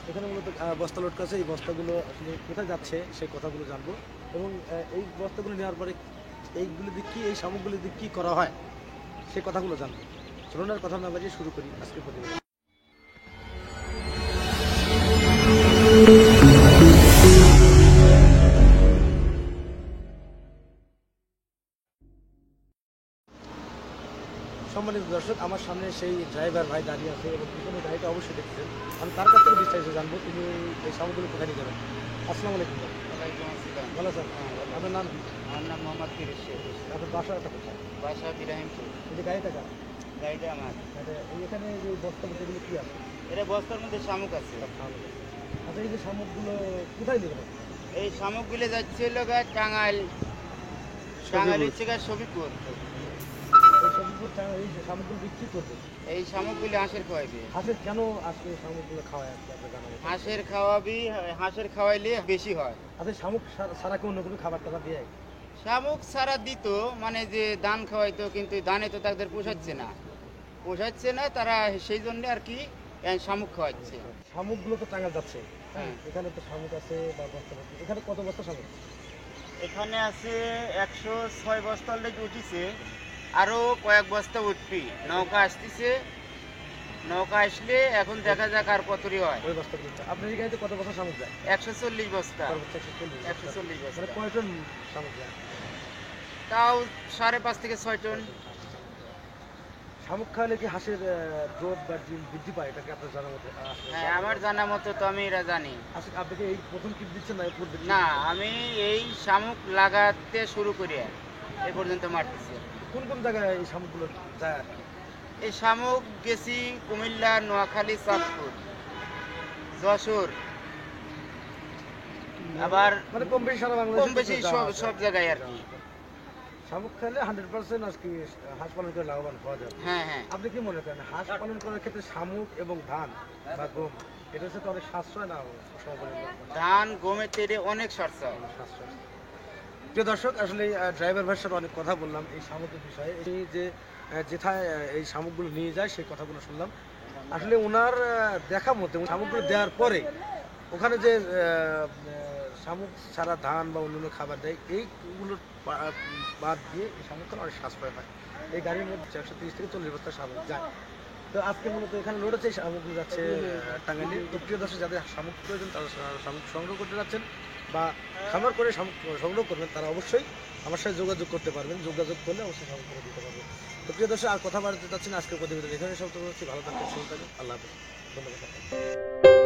এখানে মূলত বস্তা লোড করছে। এই বস্তাগুলো আসলে কোথায় যাচ্ছে সেই কথাগুলো জানবো এবং এই বস্তাগুলো নেওয়ার পরে এইগুলো দিয়ে কী, এই সামগ্রীগুলো দিয়ে কী করা হয় সেই কথাগুলো জানবো। চলুন আর কথা না বাজিয়ে শুরু করি আজকের প্রতিবেদন। সম্মানিত দর্শক, আমার সামনে সেই ড্রাইভার ভাই দাঁড়িয়ে আছে এবং পিছনে গাড়িটা অবশ্যই দেখছেন। আমি তার কাছ থেকে বিস্তারিত জানবো তিনি এই সামগ্রীগুলো কোথায় নিয়ে যাবেন। আসসালামু আলাইকুম ভাই। ওয়ালাইকুম আসসালাম। ভালো আছেন? আপনার নাম কি? আমার নাম মোহাম্মদ ফিরোজ শেখ। আপনার বাসাটা কোথায়? বাসা ইব্রাহিমপুর। এই যে গাড়িটা কার? গাড়িটা আমার। এখানে যে বস্তাগুলো এগুলো কী আছে? এটা বস্তার মধ্যে শামুক আছে। আচ্ছা, এই যে শামুকগুলো কোথায় নেবেন? এই শামুকগুলো যাচ্ছে লোক টাঙ্গাইল। টাঙ্গাইল হচ্ছে সবিপুর। এই যে শামুকগুলো বিক্রি করবে, এই শামুকগুলি হাঁসের খাওয়াইবে। হাঁসের কেন আজকে এই শামুকগুলো খাওয়ায় আজকে আপনার জানা মতো? হাঁসের খাওয়াবি, হাঁসের খাওয়াইলে বেশি হয়। আচ্ছা, শামুক ছাড়া কি অন্য কোনো খাবার টাবার দিয়ে? শামুক সারা দিত, মানে যে ধান খাওয়াইতো, কিন্তু ধানে তো তাদের পোষাচ্ছে না, তারা সেই জন্য আর কি শামুক খাওয়াচ্ছে। শামুকগুলো তো টাঙ্গাল যাচ্ছে, হ্যাঁ। এখানে তো শামুক আছে বা বস্তা আছে। এখানে কত বস্তা শামুক? এখানে আছে 106 বস্তা অলরেডি উঠিছে, আরো কয়েক বস্তা উঠবি। নৌকা আসতেছে, নৌকা আসলে এখন দেখা যাক আর কতরি হয়। ওই বস্তাগুলো আপনার এই গাড়িতে কত বস্তা শামুক যায়? 140 বস্তা। সর্বোচ্চ 140 বস্তা। 140 বস্তা। মানে কয় টন শামুক যায়? তাও 5.5 থেকে 6 টন। শামুক খাওয়ালে কি হাঁসের গ্রোথ বা ডিম বৃদ্ধি পায়? এটাকে আপনার জানার মতো আছে? হ্যাঁ, আমার জানা মতো তো আমি এটা জানি। আচ্ছা, আপনাকে এই প্রথম কিট দিচ্ছেন না পূর্বে? না, আমি এই শামুক লাগাতে শুরু করি এ পর্যন্ত মারতেছি। কোন কোন জায়গায় এই শামুকগুলো যায় আর কি? এই শামুক গেছি কুমিল্লা, নোয়াখালী, চাঁদপুর, যশোর, আবার মানে কম বেশি সারা বাংলাদেশে কম বেশি সব জায়গায় আর কি। শামুক খেলে 100% আজকে হাঁস পালন করে লাভবান হওয়া যাবে। হ্যাঁ হ্যাঁ। আপনি কি মনে করেন হাঁস পালন করার ক্ষেত্রে শামুক এবং ধান বা গম এটা হচ্ছে তো অনেক সাশ্রয় না? ধান গমের তেরে অনেক সাশ্রয়। সাশ্রয়। প্রিয় দর্শক, আসলে ড্রাইভার ভাইয়ের সাথে অনেক কথা বললাম এই শামুকের বিষয়ে। এই যে যেথায় এই শামুকগুলো নিয়ে যায় সেই কথাগুলো শুনলাম। আসলে ওনার দেখা মতে শামুকগুলো দেওয়ার পরে ওখানে যে শামুক ছাড়া ধান বা অন্যান্য খাবার দেয় এইগুলোর বাদ দিয়ে এই শামুকগুলো অনেক সাশ্রয় হয়। এই গাড়ির মধ্যে 130 থেকে 40 বস্তা শামুক যায়। তো আজকে মূলত এখানে লোড হচ্ছে, শামুকগুলো যাচ্ছে টাঙ্গাইলে। তো প্রিয় দর্শক, যাদের শামুক প্রয়োজন তারা শামুক সংগ্রহ করতে যাচ্ছেন বা খামার করে শামুক সংগ্রহ করবেন তারা অবশ্যই আমার সাথে যোগাযোগ করতে পারবেন। যোগাযোগ করলে অবশ্যই শামুক করে দিতে পারবেন। তো প্রিয় দর্শক, আর কথা বাড়াতে চাচ্ছি না। আজকের প্রতিবেদন এখানে সমাপ্ত করছি। ভালো থাকবেন, সুস্থ থাকবেন। আল্লাহ হাফেজ। ধন্যবাদ।